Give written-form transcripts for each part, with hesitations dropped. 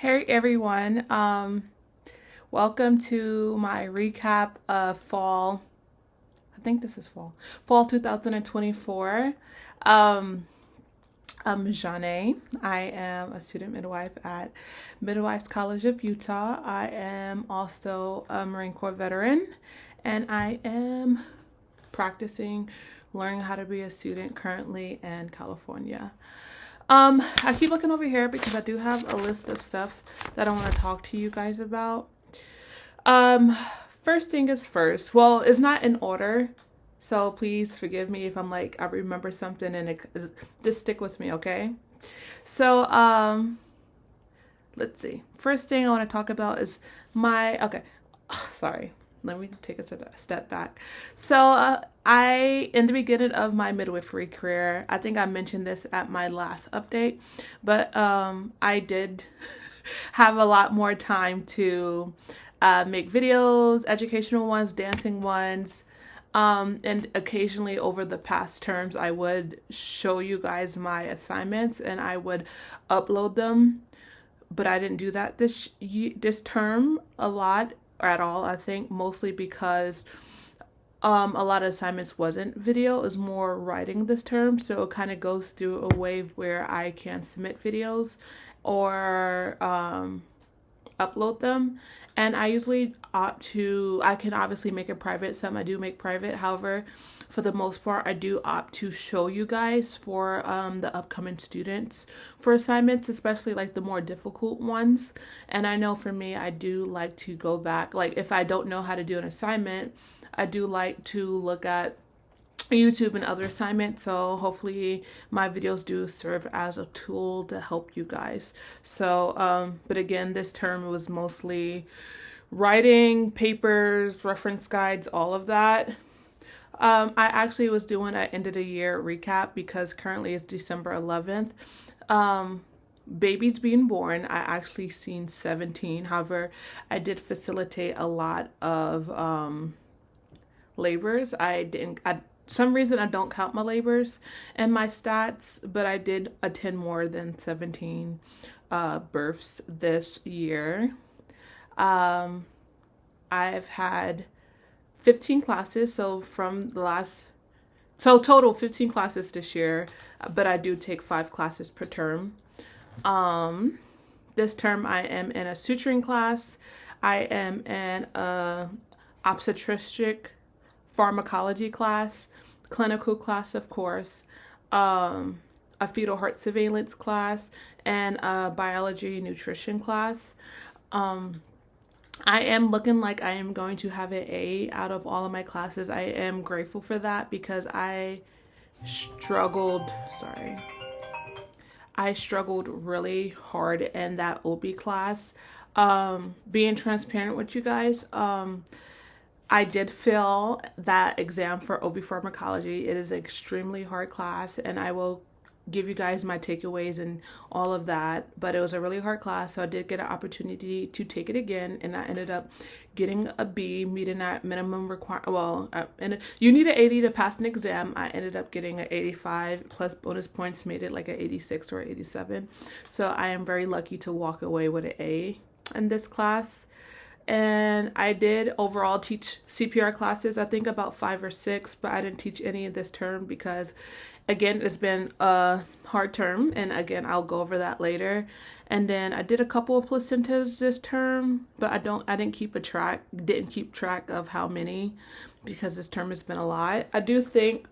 Hey everyone, welcome to my recap of fall. I think this is fall 2024. Um, I'm Zha-nee. I am a student midwife at Midwives College of Utah. I am also a Marine Corps veteran, and I am practicing learning how to be a student currently in California. I keep looking over here because I do have a list of stuff that I want to talk to you guys about. Um, First thing is first. Well, it's not in order, so please forgive me if I'm like I remember something and just stick with me, okay? So, let's see. First thing I want to talk about is okay. Sorry. Let me take a step back. So, in the beginning of my midwifery career, I think I mentioned this at my last update, but I did have a lot more time to make videos, educational ones, dancing ones. And occasionally over the past terms, I would show you guys my assignments and I would upload them, but I didn't do that this term a lot or at all. I think mostly because a lot of assignments wasn't video, it was more writing this term. So it kind of goes through a wave where I can submit videos or upload them. And I usually I can obviously make it private. Some I do make private. However, for the most part, I do opt to show you guys for the upcoming students for assignments, especially like the more difficult ones. And I know for me, I do like to go back. Like if I don't know how to do an assignment, I do like to look at YouTube and other assignments. So hopefully my videos do serve as a tool to help you guys. So, but again, this term was mostly writing, papers, reference guides, all of that. I actually was doing an end of the year recap because currently it's December 11th. Babies being born, I actually seen 17. However, I did facilitate a lot of labors. Some reason I don't count my labors and my stats, but I did attend more than 17 births this year. I've had 15 classes, so total 15 classes this year, but I do take 5 classes per term. This term I am in a suturing class. I am in a obstetric pharmacology class, clinical class, of course, a fetal heart surveillance class, and a biology nutrition class. I am looking like I am going to have an A out of all of my classes. I am grateful for that because I struggled, I struggled really hard in that OB class. Being transparent with you guys, I did fail that exam for OB pharmacology. It is an extremely hard class, and I will give you guys my takeaways and all of that. But it was a really hard class, so I did get an opportunity to take it again, and I ended up getting a B, meeting that minimum requirement. Well, and you need an 80 to pass an exam. I ended up getting an 85 plus bonus points, made it like an 86 or 87. So I am very lucky to walk away with an A in this class. And I did overall teach CPR classes, I think about 5 or 6, but I didn't teach any of this term because, again, it's been a hard term. And again, I'll go over that later. And then I did a couple of placentas this term, but I didn't keep track of how many because this term has been a lot. I do think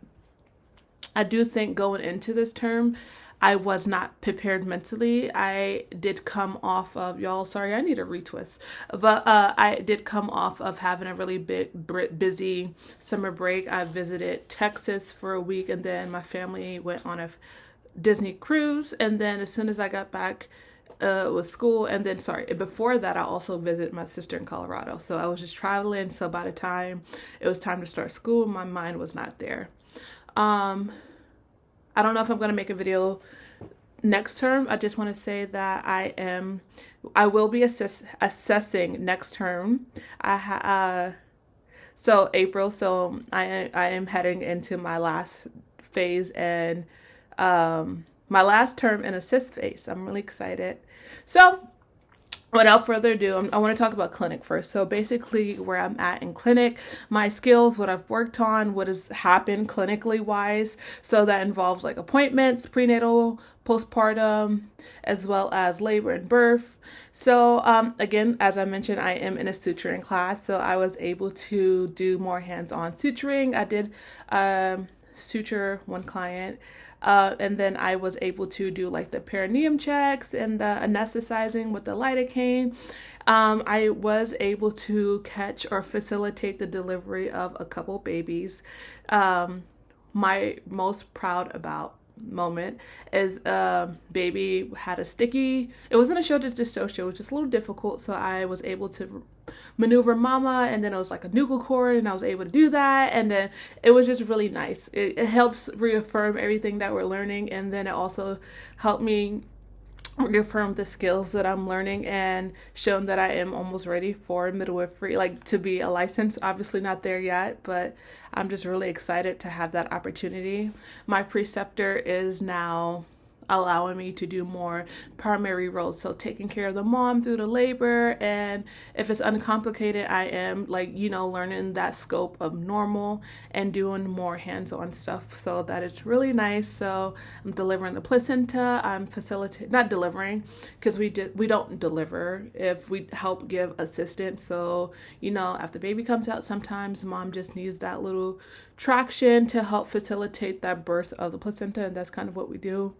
going into this term, I was not prepared mentally. I did come off of, y'all, sorry, I need a retwist. But I did come off of having a really busy summer break. I visited Texas for a week, and then my family went on a Disney cruise. And then as soon as I got back with school, and then, before that, I also visited my sister in Colorado. So I was just traveling. So by the time it was time to start school, my mind was not there. I don't know if I'm going to make a video next term. I just want to say that I will be assessing next term. So April, so I am heading into my last phase and my last term in assist phase. I'm really excited. So Without further ado, I want to talk about clinic first. So basically, where I'm at in clinic, my skills, what I've worked on, what has happened clinically wise. So that involves like appointments, prenatal, postpartum, as well as labor and birth. So again, as I mentioned, I am in a suturing class, so I was able to do more hands-on suturing. I did suture one client. And then I was able to do like the perineum checks and the anesthetizing with the lidocaine. I was able to catch or facilitate the delivery of a couple babies. My most proud about moment is baby had a sticky, it wasn't a shoulder dystocia, it was just a little difficult, so I was able to maneuver mama, and then it was like a nuchal cord, and I was able to do that, and then it was just really nice. It helps reaffirm everything that we're learning, and then it also helped me reaffirm the skills that I'm learning and shown that I am almost ready for midwifery, like to be a license. Obviously not there yet, but I'm just really excited to have that opportunity. My preceptor is now allowing me to do more primary roles, so taking care of the mom through the labor, and if it's uncomplicated, I am like, learning that scope of normal and doing more hands-on stuff, so that is really nice. So I'm delivering the placenta, I'm facilitating, not delivering, because we don't deliver, if we help give assistance. So after baby comes out, sometimes mom just needs that little traction to help facilitate that birth of the placenta, and that's kind of what we do.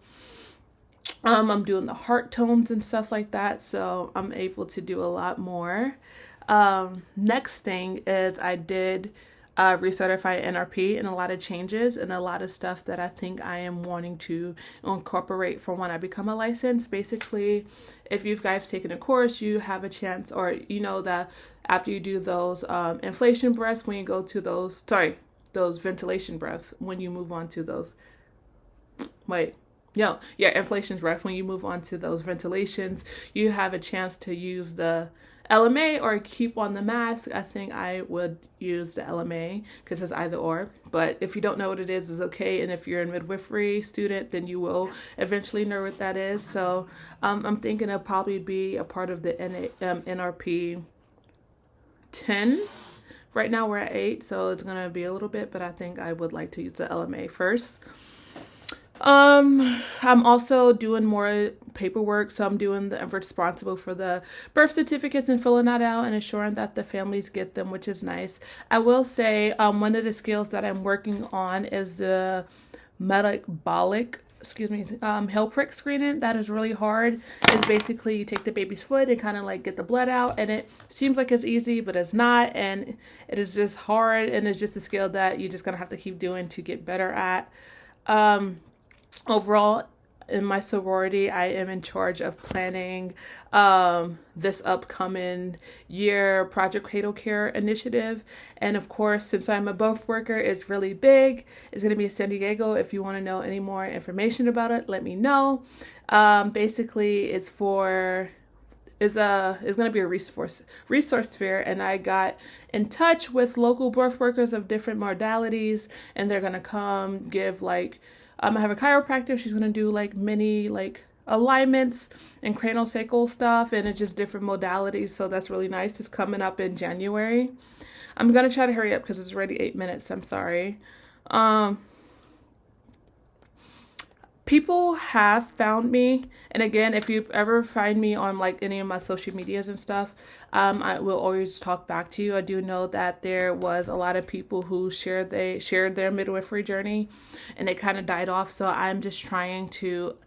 I'm doing the heart tones and stuff like that, so I'm able to do a lot more. Next thing is I did recertify NRP, and a lot of changes and a lot of stuff that I think I am wanting to incorporate for when I become a license. Basically, if you guys taken a course, you have a chance, or that after you do those inflation breaths, when you go to those ventilation breaths, when you move on to those, inflation breath. When you move on to those ventilations, you have a chance to use the LMA or keep on the mask. I think I would use the LMA because it's either or. But if you don't know what it is, it's okay. And if you're a midwifery student, then you will eventually know what that is. So I'm thinking it'll probably be a part of the NRP 10. Right now we're at 8, so it's going to be a little bit, but I think I would like to use the LMA first. I'm also doing more paperwork, so I'm responsible for the birth certificates and filling that out and ensuring that the families get them, which is nice. I will say, one of the skills that I'm working on is the metabolic, heel prick screening. That is really hard. It's basically you take the baby's foot and kind of like get the blood out, and it seems like it's easy, but it's not, and it is just hard, and it's just a skill that you're just gonna have to keep doing to get better at. Overall, in my sorority, I am in charge of planning this upcoming year Project Cradle Care initiative. And of course, since I'm a birth worker, it's really big. It's going to be in San Diego. If you want to know any more information about it, let me know. Basically, it's going to be a resource fair, and I got in touch with local birth workers of different modalities, and they're going to come give I have a chiropractor. She's going to do mini alignments and craniosacral stuff, and it's just different modalities. So that's really nice. It's coming up in January. I'm going to try to hurry up because it's already 8 minutes. I'm sorry. People have found me, and again, if you ever find me on any of my social medias and stuff, I will always talk back to you. I do know that there was a lot of people who shared their midwifery journey, and it kind of died off. So I'm just trying to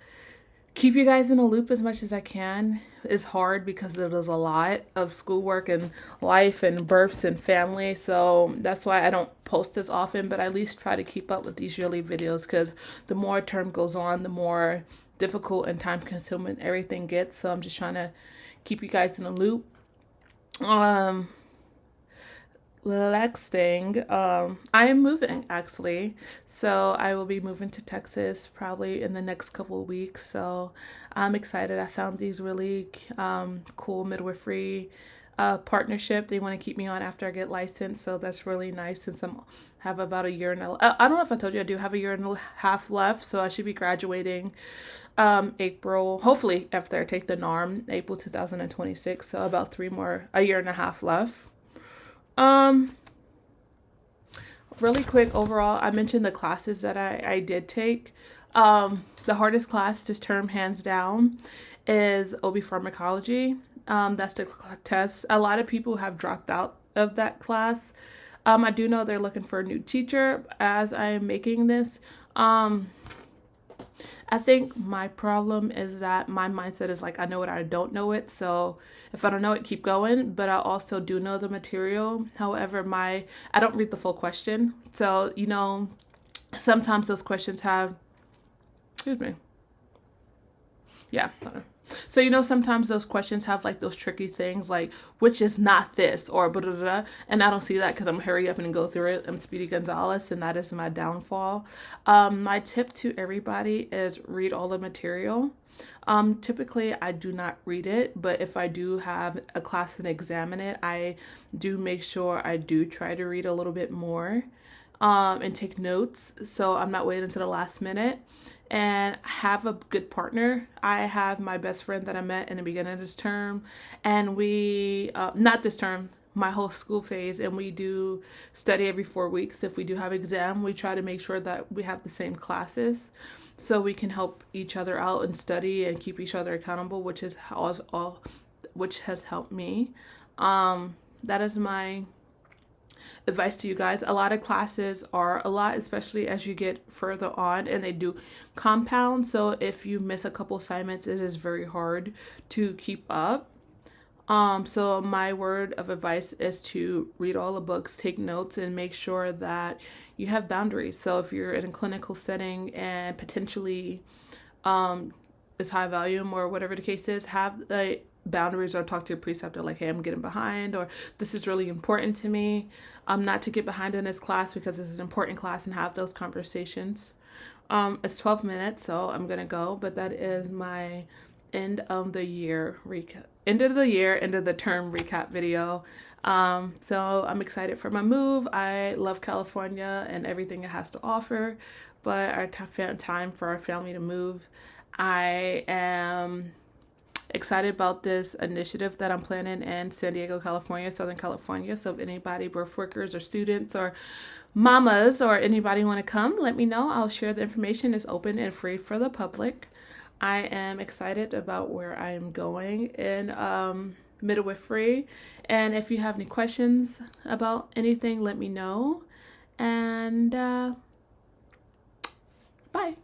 keep you guys in a loop as much as I can. It's hard because there's a lot of schoolwork and life and births and family, so that's why I don't post as often, but I at least try to keep up with these yearly videos, because the more term goes on, the more difficult and time consuming everything gets. So I'm just trying to keep you guys in a loop. Next thing, I am moving actually, so I will be moving to Texas probably in the next couple of weeks. So I'm excited. I found these really cool midwifery partnership. They want to keep me on after I get licensed, so that's really nice since have about a year and I don't know if I told you I do have a year and a half left, so I should be graduating April, hopefully after I take the NARM, April 2026. So about a year and a half left. Really quick overall, I mentioned the classes that I did take. The hardest class this term, hands down, is OB pharmacology. That's the test. A lot of people have dropped out of that class. I do know they're looking for a new teacher as I am making this. I think my problem is that my mindset is like, I know it, I don't know it. So if I don't know it, keep going. But I also do know the material. However, I don't read the full question. So, sometimes those questions have, excuse me. Yeah. So, sometimes those questions have like those tricky things like, which is not this or blah, blah, blah. And I don't see that because I'm hurry up and go through it. I'm Speedy Gonzalez, and that is my downfall. My tip to everybody is read all the material. Typically I do not read it, but if I do have a class and examine it, I do make sure I do try to read a little bit more, and take notes. So I'm not waiting until the last minute. And have a good partner. I have my best friend that I met in the beginning of this term, and we, not this term, my whole school phase, and we do study every 4 weeks. If we do have exam, we try to make sure that we have the same classes so we can help each other out and study and keep each other accountable, which has helped me. That is my advice to you guys. A lot of classes are a lot, especially as you get further on, and they do compound. So if you miss a couple assignments, it is very hard to keep up. So my word of advice is to read all the books, take notes, and make sure that you have boundaries. So if you're in a clinical setting and potentially is high volume or whatever the case is, have the boundaries or talk to your preceptor like, hey, I'm getting behind, or this is really important to me. Not to get behind in this class because this is an important class, and have those conversations. It's 12 minutes, so I'm going to go, but that is my end of the end of the term recap video. So I'm excited for my move. I love California and everything it has to offer, but our time for our family to move. I am excited about this initiative that I'm planning in San Diego, California, Southern California. So if anybody, birth workers or students or mamas or anybody want to come, let me know. I'll share the information. It's open and free for the public. I am excited about where I am going in midwifery. And if you have any questions about anything, let me know. And bye.